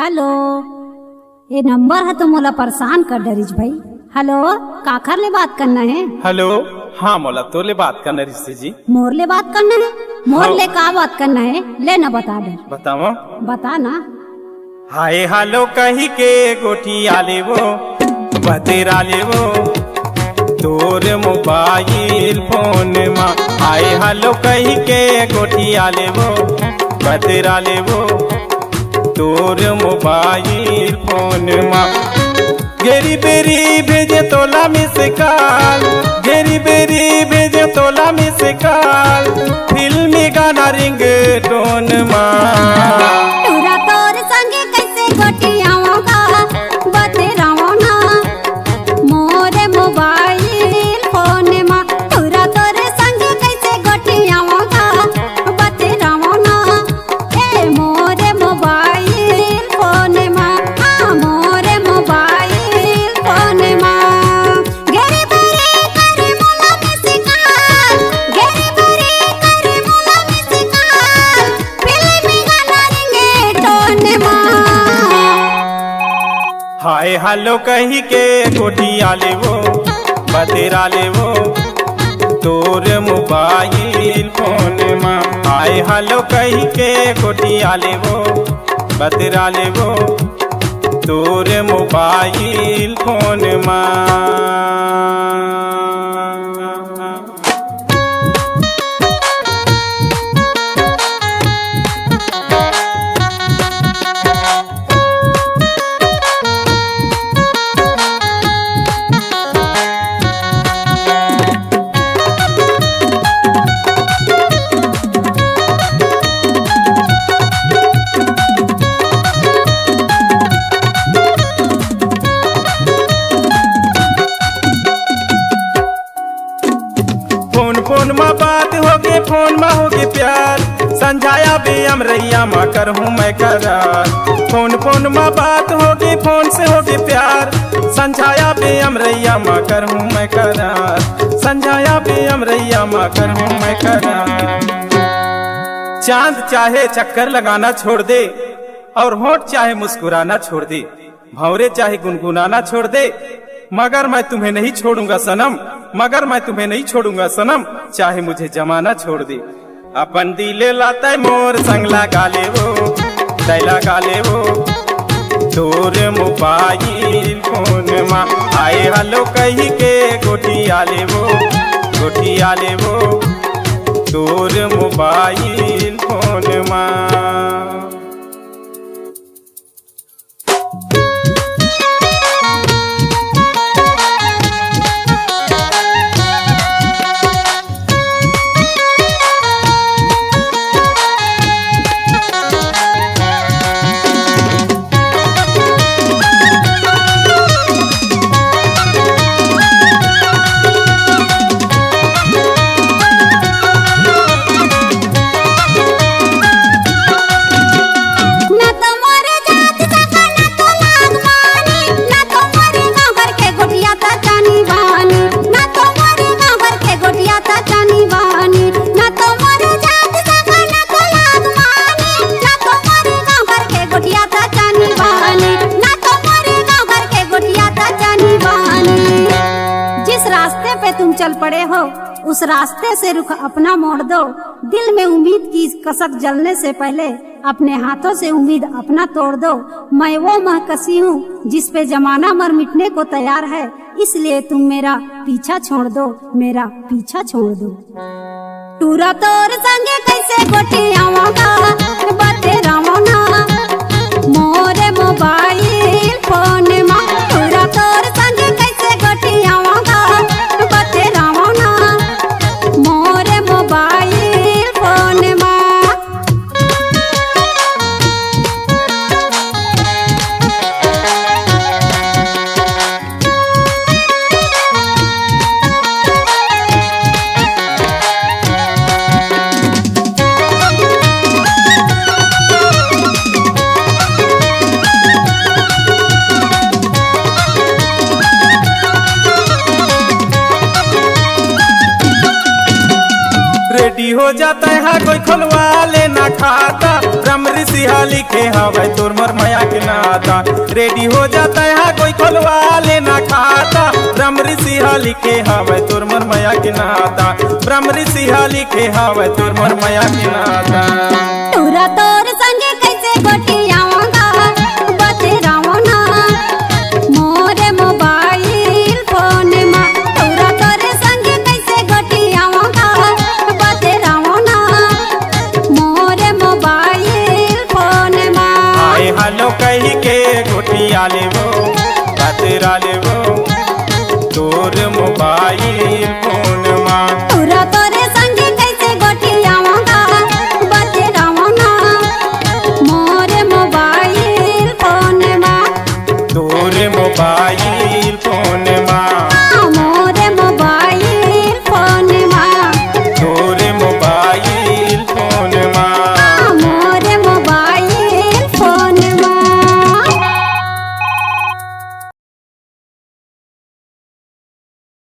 Hello, ये number है तो मोला परेशान कर डरिज भाई। हेलो, काखर ले बात करना है? हेलो, हाँ मोला तो ले बात करना रिश्ते जी। मोर ले बात करना है? मोर ले का बात करना है? ले ना बता दे। बताओ। बता ना। हाय हेलो कही के गोठिया ले वो बतेरा ले वो तोर मोबाइल फोन मा। हाय हेलो कही के गोठिया ले वो बतेरा ले वो तोर मोबाइल फोन मा। घेरी बेरी भेजे तोला मिस कॉल, घेरी बेरी भेजे तोला मिस कॉल, फिल्मी गाना रिंग टोन मा। तोरा तोर संगे कैसे गोटियाओगा बतेराओ ना मोरे मोबाइल फोन मा। तोरा तोर संगे कैसे गोटियाओगा बतेराओ ना ए मोरे मोबाइल फोन मा। हाँ मोरे मोबाइल फोन मा। घेरी बेरी करे मोला मिस कॉल, घेरी बेरी करे मोला मिस कॉल, फिल्मी गाना रिंगे टोन मा। हाय हेलो कही के गोटिया ले वो बतेरा ले वो तोर मोबाइल फोन मा। हाय हेलो कही के गोटिया ले वो बतेरा ले वो तोर मोबाइल फोन मा। फोन में बात होगे, फोन में होगे प्यार, समझाया भी अमरैया माँ कर हूँ मैं करार। फोन में बात होगी, फोन से होगे प्यार, समझाया भी अमरैया माँ कर हूँ मैं करार, समझाया भी अमरैया माँ कर हूँ मैं करार। चांद चाहे चक्कर लगाना छोड़ दे और होंठ चाहे मुस्कुराना छोड़ दे, भंवरे चाहे गुनगुनाना छोड़ दे, मगर मैं तुम्हें नहीं छोड़ूंगा सनम, मगर मैं तुम्हें नहीं छोड़ूंगा सनम, चाहे मुझे जमाना छोड़ दे। अपन दिले लाता मोर संग लगा ले वो दैला गाले वो तोर मोबाइल फोन मा। आए हेलो कही के गोटिया ले वो गोटिया ले वो तोर मोबाइल फोन मा। तुम चल पड़े हो उस रास्ते से रुख अपना मोड़ दो। दिल में उम्मीद की कसक जलने से पहले अपने हाथों से उम्मीद अपना तोड़ दो। मैं वो महकसी हूँ जिस पे जमाना मर मिटने को तैयार है, इसलिए तुम मेरा पीछा छोड़ दो, मेरा पीछा छोड़ दो। टूरा तोर संगे कैसे गोटियाओगा बतेराओ ना मोरे मोबाइल फोन मा। टूरा तोर संगे कैसे गोटियाओगा बतेराओ ना मोरे मोबाइल फोन मा। रेडी हो जाता है कोई खुलवा लेना खाता, ब्रह्म ऋषि हा लिखे हवे तोर मोर माया के नाता। रेडी हो जाता है कोई खुलवा लेना खाता, ब्रह्म ऋषि हा लिखे हवे तोर मोर माया के नाता। ब्रह्म ऋषि हा लिखे हवे तोर मोर माया के नाता। तोरा तोर